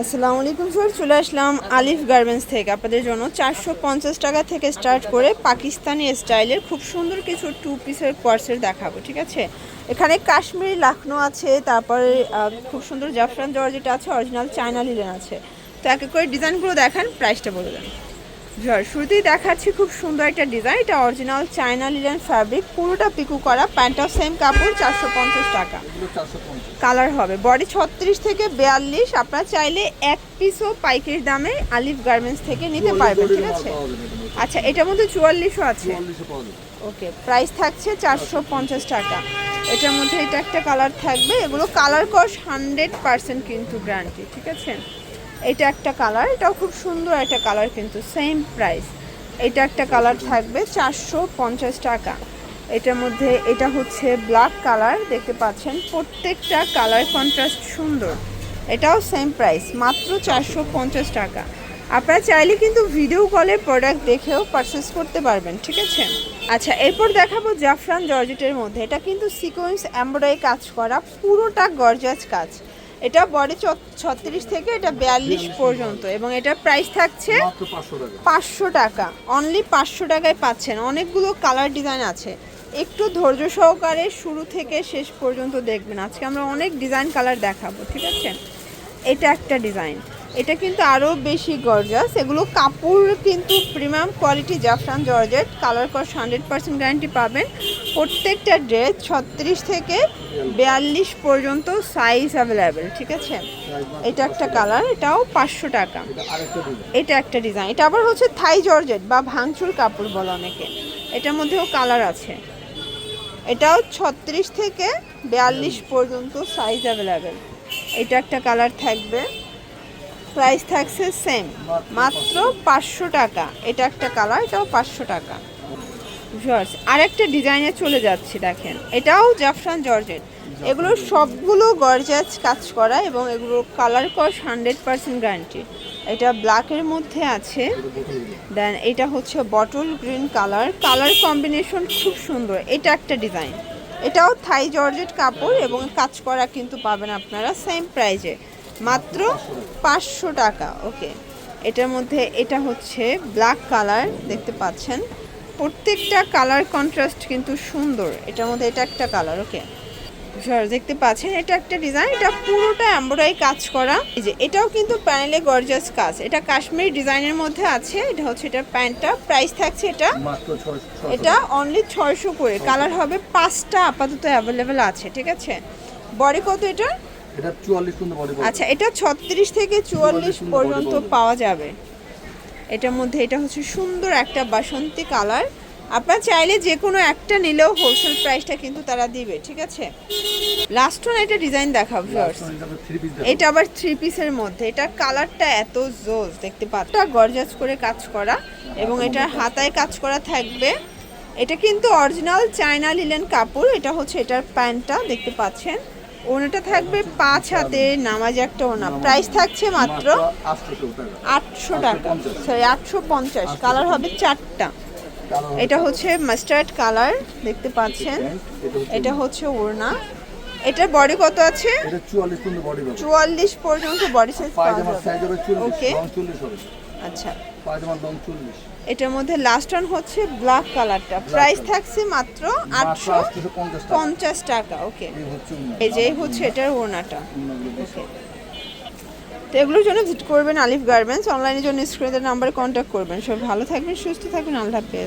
আসসালামু আলাইকুম স্যার, চলে আসলাম আলিফ গার্মেন্টস থেকে আপনাদের জন্য 450 টাকা থেকে স্টার্ট করে পাকিস্তানি স্টাইলের খুব সুন্দর কিছু টু পিসের কোয়ার্সের দেখাবো। ঠিক আছে, এখানে কাশ্মীরি লাখনো আছে, তারপরে খুব সুন্দর জাফরান জর্জেট আছে, অরিজিনাল চায়না লিলেন আছে। তো এক এক করে ডিজাইনগুলো দেখান, প্রাইসটা বলে দেন। শুরুতেই দেখাচ্ছি খুব সুন্দর একটা ডিজাইন, এটা অরিজিনাল চায়না লিলেন ফ্যাব্রিক, পুরোটা পিকু করা, প্যান্টটাও সেম কাপড়, 450 টাকা। কালার হবে বডি 36 থেকে 42। আপনারা চাইলে এক পিসও পাইকারি দামে আলিফ গার্মেন্টস থেকে নিতে পারবেন। ঠিক আছে, আচ্ছা এটার মধ্যে 44ও আছে। ওকে, প্রাইস থাকছে 450 টাকা। এটার মধ্যে এটা একটা কালার থাকবে, এগুলো কালার কস 100% কিন্তু গ্যারান্টি। ঠিক আছে, এটা একটা কালার, এটাও খুব সুন্দর একটা কালার, কিন্তু সেম প্রাইস। এটা একটা কালার থাকবে 450 টাকা। এটার মধ্যে এটা হচ্ছে ব্ল্যাক কালার, দেখতে পাচ্ছেন প্রত্যেকটা কালার কন্ট্রাস্ট সুন্দর। এটাও সেম প্রাইস, মাত্র 450 টাকা। আপনারা চাইলে কিন্তু ভিডিও কলে প্রোডাক্ট দেখেও পারচেস করতে পারবেন। ঠিক আছে, আচ্ছা এরপর দেখাবো জাফরান জর্জেটের মধ্যে, এটা কিন্তু সিকোয়েন্স এমব্রয়ডারি কাজ করা, পুরোটা গর্জাস কাজ। এটা বডি 36 থেকে এটা 42 পর্যন্ত, এবং এটার প্রাইস থাকছে 500 টাকা। অনলি 500 টাকায় পাচ্ছেন। অনেকগুলো কালার ডিজাইন আছে, একটু ধৈর্য সহকারে শুরু থেকে শেষ পর্যন্ত দেখবেন। আজকে আমরা অনেক ডিজাইন কালার দেখাবো। ঠিক আছে, এটা একটা ডিজাইন, এটা কিন্তু আরও বেশি গর্জাস। এগুলো কাপড় কিন্তু প্রিমিয়াম কোয়ালিটি জাফরান জর্জেট, কালার কস 100% গ্যারান্টি পাবেন। প্রত্যেকটা ড্রেস 36 থেকে 42 পর্যন্ত সাইজ অ্যাভেলেবেল। ঠিক আছে, এটা একটা কালার, এটাও 500 টাকা। এটা একটা ডিজাইন, এটা আবার হচ্ছে থাই জর্জেট বা ভাঙচুর কাপড় বলে অনেকে। এটার মধ্যেও কালার আছে, এটাও 36 থেকে 42 পর্যন্ত সাইজ অ্যাভেলেবেল। এটা একটা কালার থাকবে, প্রাইস থাকছে সেম, মাত্র 500 টাকা। এটা একটা কালার, এটাও 500 টাকা। আরেকটা ডিজাইনে চলে যাচ্ছি, দেখেন এটাও জাফরান জর্জেট। এগুলো সবগুলো গর্জাস কাজ করা, এবং এগুলো কালার কস 100% গ্যারান্টি। এটা ব্ল্যাকের মধ্যে আছে, দেন এটা হচ্ছে bottle green colour, colour combination খুব সুন্দর। এটা একটা ডিজাইন, এটাও থাই জর্জেট কাপড় এবং কাজ করা কিন্তু পাবেন আপনারা সেম প্রাইজে, মাত্র 500 টাকা। ওকে, এটার মধ্যে এটা হচ্ছে ব্ল্যাক কালার, দেখতে পাচ্ছেন প্রত্যেকটা কালার কন্ট্রাস্ট কিন্তু সুন্দর। এটার মধ্যে এটা একটা কালার। ওকে, দেখতে পাচ্ছেন এটা একটা ডিজাইন, এটা পুরোটা এমব্রয়ডারি কাজ করা। এই যে এটাও কিন্তু প্যানেলে গর্জাস কাজ, এটা কাশ্মীরি ডিজাইনের মধ্যে আছে। এটা হচ্ছে এটা প্যান্টটা, প্রাইস থাকছে এটা অনলি 600 করে। কালার হবে 5টা আপাতত অ্যাভেলেবেল আছে। ঠিক আছে, বডি কত এটা? এটা 44 পর্যন্ত বডি। আচ্ছা, এটা 36 থেকে 44 পর্যন্ত পাওয়া যাবে। এটার মধ্যে এটা হচ্ছে সুন্দর একটা বাসন্তী কালার। আপনারা চাইলে যে কোনো একটা নিলেও হোলসেল প্রাইসটা কিন্তু তারা দিবে। ঠিক আছে, লাস্ট ওয়ান একটা ডিজাইন দেখাবো। এটা আবার 3 পিসের মধ্যে, এটা কালারটা এত জোস, দেখতে পাচ্ছেন গর্জাস করে কাজ করা, এবং এটা হাতায় কাজ করা থাকবে। এটা কিন্তু অরিজিনাল চায়না লিলেন কাপড়। এটা হচ্ছে এটার প্যান্টটা, দেখতে পাচ্ছেন ওনাটা থাকবে 5 হাতে নামাজ একটা ওনা। প্রাইস থাকছে মাত্র 800 টাকা, সরি 850। কালার হবে 4টা। এটা হচ্ছে মাস্টার্ড কালার, দেখতে পাচ্ছেন এটা হচ্ছে ওড়না। এটার বডি কত আছে? এটা 44 পর্যন্ত বডি হবে। 44 পর্যন্ত বডি সাইজ পাওয়া যাবে। সাইজ হবে 40, ওকে, লং 40 হবে। আচ্ছা, পায়জামার লং 40। এটার মধ্যে লাস্ট ওয়ান হচ্ছে ব্ল্যাক কালারটা, প্রাইস থাকছে মাত্র 850 টাকা। ওকে, এই যে হচ্ছে এটার ওড়নাটা। ওকে, তো এগুলোর জন্য ভিজিট করবেন আলিফ গার্মেন্টস। অনলাইনের জন্য স্ক্রিনের নাম্বারে কন্ট্যাক্ট করবেন। সব ভালো থাকবেন, সুস্থ থাকবেন, আল্লাহ হাফেজ।